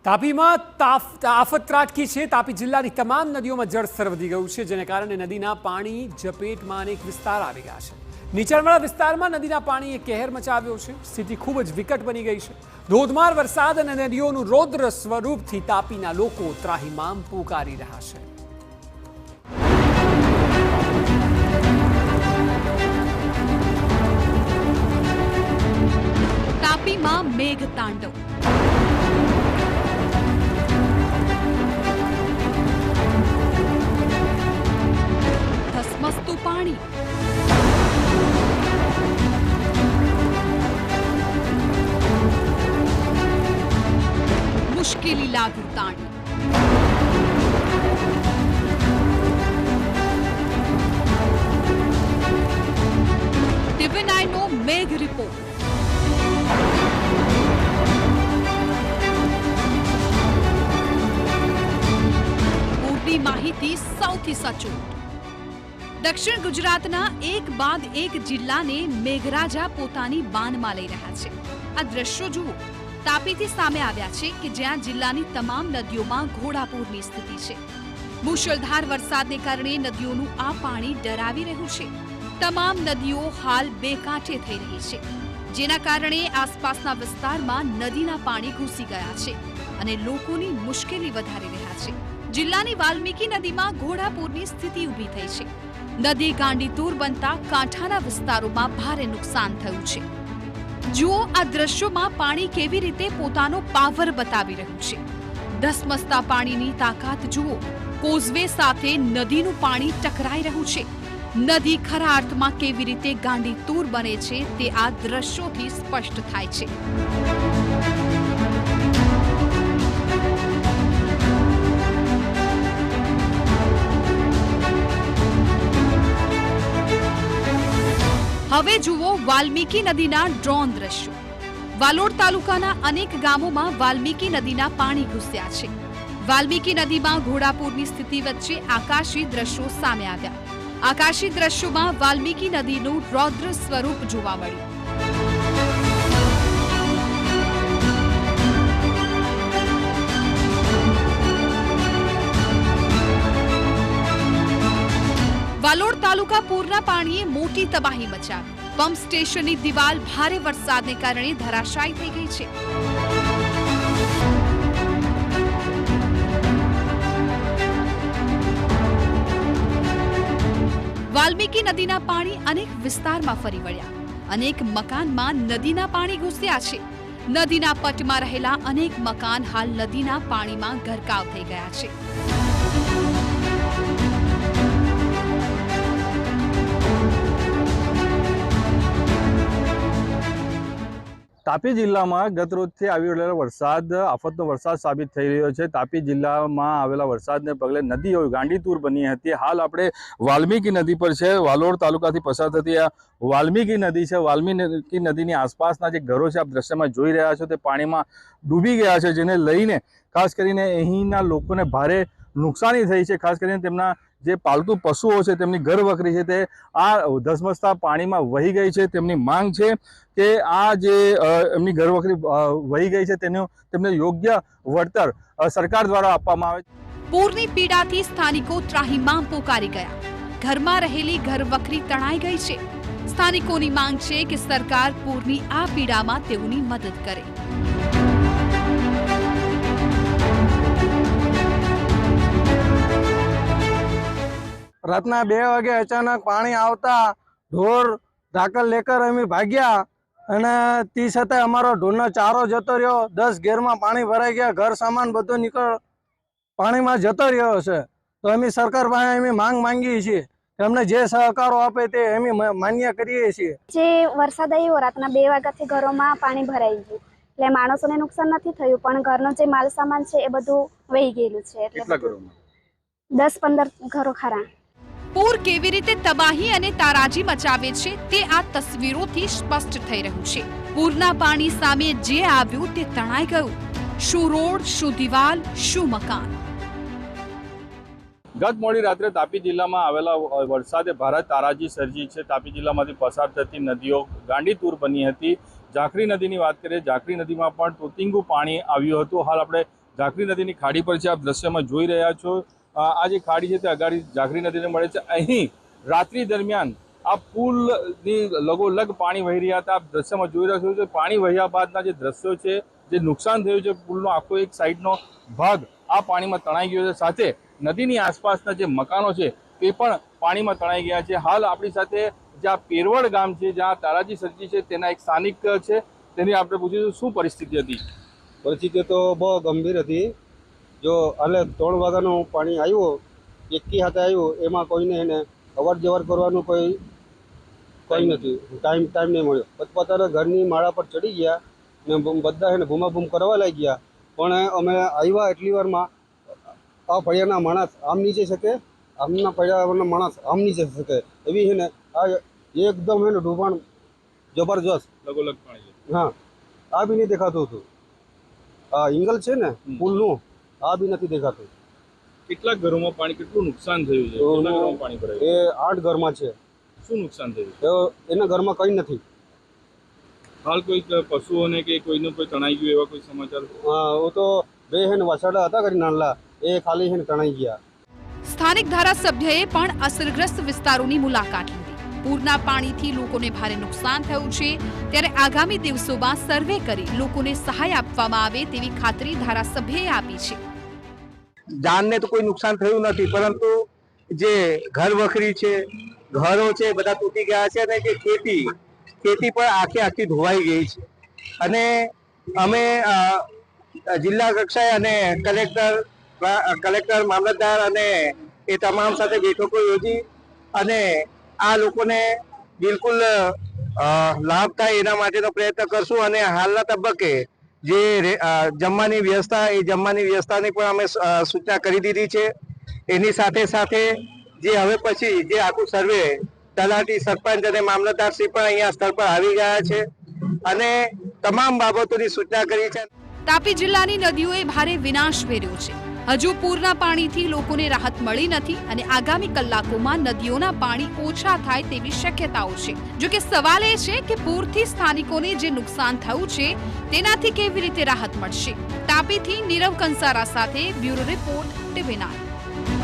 તાપીમાં આફત ત્રાટકી છે। તાપી જિલ્લાની તમામ નદીઓમાં જળસ્તર વધી ગયું છે, જેને કારણે નદીના પાણી ઝપેટમાં અનેક વિસ્તાર આવી ગયા છે। નીચાણવાળા વિસ્તારમાં નદીના પાણીએ કહેર મચાવ્યો છે। સ્થિતિ ખૂબ જ વિકટ બની ગઈ છે। ધોધમાર વરસાદ અને નદીઓનું રૌદ્ર સ્વરૂપથી તાપીના લોકો ત્રાહિમામ પોકારી રહ્યા છે। તાપીમાં મેઘ તાંડવ। ધસમસતું પાણી। મુશ્કેલી લાગ્યું તાણી। ટીવી9નો મેઘ રિપોર્ટ। પૂરની માહિતી સૌથી સચોટ। દક્ષિણ ગુજરાતના એક બાદ એક જિલ્લાને મેઘરાજા પોતાની બાનમાં લઈ રહ્યા છે। આ દ્રશ્યો જુઓ। તાપીથી સામે આવ્યા છે કે જ્યાં જિલ્લાની તમામ નદીઓમાં ઘોડાપૂરની સ્થિતિ છે। મુશળધાર વરસાદને કારણે નદીઓનું આ પાણી ડરાવી રહ્યું છે। તમામ નદીઓ હાલ બે કાંઠે થઈ રહી છે, જેના કારણે આસપાસના વિસ્તારમાં નદીના પાણી ઘૂસી ગયા છે અને લોકોની મુશ્કેલી વધારી રહ્યા છે। જિલ્લાની વાલ્મીકી નદીમાં ઘોડાપૂરની સ્થિતિ ઊભી થઈ છે। નદી ગાંડીતુર બનતા કાંઠાના વિસ્તારોમાં ભારે નુકસાન થયું છે। જુઓ આ દ્રશ્યોમાં પાણી કેવી રીતે પોતાનો પાવર બતાવી રહ્યું છે। ધસમસતા પાણીની તાકાત જુઓ। કોઝવે સાથે નદીનું પાણી ટકરાઈ રહ્યું છે। નદી ખરા અર્થમાં કેવી રીતે ગાંડીતુર બને છે તે આ દ્રશ્યોથી સ્પષ્ટ થાય છે। હવે જુઓ વાલ્મીકી નદીના ડ્રોન દ્રશ્યો। વાલોડ તાલુકાના અનેક ગામોમાં વાલ્મીકી નદીના પાણી ઘૂસ્યા છે। વાલ્મીકી નદીમાં ઘોડાપૂરની સ્થિતિ વચ્ચે આકાશી દ્રશ્યો સામે આવ્યા। આકાશી દ્રશ્યોમાં વાલ્મીકી નદીનું રૌદ્ર સ્વરૂપ જોવા મળ્યું। વાલોડ તાલુકા પૂરના પાણીએ મોટી તબાહી મચાવી। પંપ સ્ટેશનની દિવાલ ભારે વરસાદને કારણે ધરાશાયી થઈ ગઈ છે। વાલ્મીકી નદીના પાણી અનેક વિસ્તારમાં ફરી વળ્યા। અનેક મકાનમાં નદીના પાણી ઘૂસ્યા છે। નદીના પટમાં રહેલા અનેક મકાન હાલ નદીના પાણીમાં ગરકાવ થઈ ગયા છે। તાપી જિલ્લામાં ગત રોજથી આવી રહેલો વરસાદ આફતનો વરસાદ સાબિત થઈ રહ્યો છે। તાપી જિલ્લામાં આવેલા વરસાદને પગલે નદીઓ ગાંડીતુર બની હતી। હાલ આપણે વાલ્મીકી નદી પર છે। વાલોડ તાલુકાથી પસાર થતી આ વાલ્મીકી નદી છે। વાલ્મીકી નદીની આસપાસના જે ઘરો છે આપ દ્રશ્યમાં જોઈ રહ્યા છો તે પાણીમાં ડૂબી ગયા છે, જેને લઈને ખાસ કરીને અહીંના લોકોને ભારે નુકસાની થઈ છે। ખાસ કરીને તેમના જે પાલતુ પશુઓ છે તેમની ઘર વખરી છે તે આ ધસમસતા પાણીમાં વહી ગઈ છે। તેમની માંગ છે કે આ જે એમની ઘર વખરી વહી ગઈ છે તેમને યોગ્ય વળતર સરકાર દ્વારા આપવામાં આવે। પૂરની પીડાથી સ્થાનિકો ત્રાહિમામ પોકારી ગયા। ઘરમાં રહેલી ઘર વખરી તણાઈ ગઈ છે। સ્થાનિકોની માંગ છે કે સરકાર પૂરની આ પીડામાં તેઓની મદદ કરે। રાતના 2 વાગે અચાનક પાણી આવતા ઢોર ઢાકર લેકર અમે ભાગ્યા અને તે છતાંય અમારો ઢોરનો ચારો જતો રહ્યો। 10 ઘેરમાં પાણી ભરાઈ ગયા। ઘર સામાન બધો પાણીમાં જતો રહ્યો છે। તો અમે સરકાર પાસે અમે માંગીએ છીએ કે અમને જે સહકારો આપે તે અમે માન્ય કરીએ છીએ। જે વરસાદ આવ્યો રાતના 2 વાગ્યાથી ઘરોમાં પાણી ભરાઈ ગયું, એટલે માણસોને નુકસાન નથી થયું, પણ ઘરનો જે માલ સામાન છે એ બધું વહી ગયેલું છે। એટલે 10-15 ઘરો ખરા। પૂર કેવી રીતે તબાહી અને તારાજી મચાવે છે તે આ તસવીરોથી સ્પષ્ટ થઈ રહ્યું છે। પૂરના પાણી સામે જે આવ્યું તે તણાઈ ગયું। શું રોડ, શું દિવાલ, શું મકાન। ગત મોડી રાત્રે તાપી જિલ્લામાં આવેલા વરસાદે ભારે તારાજી સર્જી છે। તાપી જિલ્લામાંથી પસાર થતી નદીઓ ગાંડીતુર બની હતી। ઝાંખરી નદીની વાત કરીએ, ઝાંખરી નદીમાં પણ તોતિંગુ પાણી આવ્યું હતું। હાલ આપણે ઝાકરી નદીની ખાડી પર છે. આપ દ્રશ્યમાં જોઈ રહ્યા છો આ જે ખાડી છે તે અગાડી ઝાકરી નદીને મળે છે. અહીં રાત્રિ દરમિયાન આ પુલની લગોલગ પાણી વહી રહ્યા હતા. આપ દ્રશ્યમાં જોઈ રહ્યા છો પાણી વહ્યા બાદના જે દ્રશ્યો છે, જે નુકસાન થયું છે, પુલનો આખો એક સાઈડનો ભાગ આ પાણીમાં તણાઈ ગયો છે. સાથે નદીની આસપાસના જે મકાનો છે તે પણ પાણીમાં તણાઈ ગયા છે. હાલ આપણી સાથે જ્યાં પેરવડ ગામ છે, જ્યાં તારાજી સર્જી છે, તેના એક સ્થાનિક છે, તેની આપણે પૂછીશું શું પરિસ્થિતિ હતી. પરિસ્થિતિ તો બહુ ગંભીર હતી. જો હાલે 3 વાગ્યાનું પાણી આવ્યું, એકી હાથે આવ્યું, એમાં કોઈને એને અવર જવર કરવાનું કોઈ નથી, ટાઈમ નહીં મળ્યો. પોતપોતાના ઘરની માળા પર ચડી ગયા ને બધા એને બૂમાબૂમ કરવા લાગી ગયા. પણ અમે આવ્યા એટલી વારમાં આ ફળિયાના માણસ આમ નીચે શકે, આમના ફળિયાના માણસ આમ નીચે શકે એવી છે ને આ એકદમ એને ડૂબાણ જબરજસ્ત લગોલગ પાણી. હા, આ બી નહીં દેખાતું હતું. આ એંગલ છે ને પુલનું, આ બી નથી દેખાતું. કેટલાક ઘરોમાં પાણી, કેટલું નુકસાન થયું છે? કેટલા ઘરોમાં પાણી ભરાયું? એ 8 ઘરમાં છે. શું નુકસાન થયું? એના ઘરમાં કંઈ નથી. હાલ કોઈ પશુઓને કે કોઈનું કોઈ તણાઈ ગયું એવા કોઈ સમાચાર? હા, તો 2 હેન વાછરડા હતા કરી નાનલા, એ ખાલી હેન તણાઈ ગયા. સ્થાનિક ધારાસભ્યએ પણ અસરગ્રસ્ત વિસ્તારોની મુલાકાત લીધી. પૂરના પાણીથી લોકોને ભારે નુકસાન થયું છે, ત્યારે આગામી દિવસોમાં સર્વે કરી લોકોને સહાય આપવામાં આવે તેવી ખાતરી ધારાસભ્યએ આપી છે. જાનને તો કોઈ નુકસાન થયું નથી, પરંતુ જે ઘર વખરી છે, ઘરો છે, બધા તૂટી ગયા છે અને જે ખેતી પણ આખી ધોવાઈ ગઈ છે. અને અમે જિલ્લા કક્ષાએ અને કલેક્ટર, મામલતદાર અને એ તમામ સાથે બેઠકો યોજી અને આ લોકોને બિલકુલ લાભ થાય એના માટેનો પ્રયત્ન કરશું. અને હાલના તબક્કે જે જમવાની વ્યવસ્થા, એ જમવાની વ્યવસ્થાની પણ અમે સૂચના કરી દીધી છે. એની સાથે સાથે જે હવે પછી જે આખું સર્વે, તલાટી, સરપંચ અને મામલતદાર શ્રી પણ અહીંયા સ્થળ પર આવી ગયા છે અને તમામ બાબતોની સૂચના કરી છે. તાપી જિલ્લાની નદીઓએ ભારે વિનાશ વેર્યો છે. હજુ પૂરના પાણીથી લોકોને રાહત મળી નથી અને આગામી કલાકોમાં નદીઓના પાણી ઓછા થાય તેવી શક્યતાઓ છે. જો કે સવાલ એ છે કે પૂરથી સ્થાનિકોને જે નુકસાન થયું છે તેનાથી કેવી રીતે રાહત મળશે. તાપીથી નીરવ કંસારા સાથે બ્યુરો રિપોર્ટ, TV9.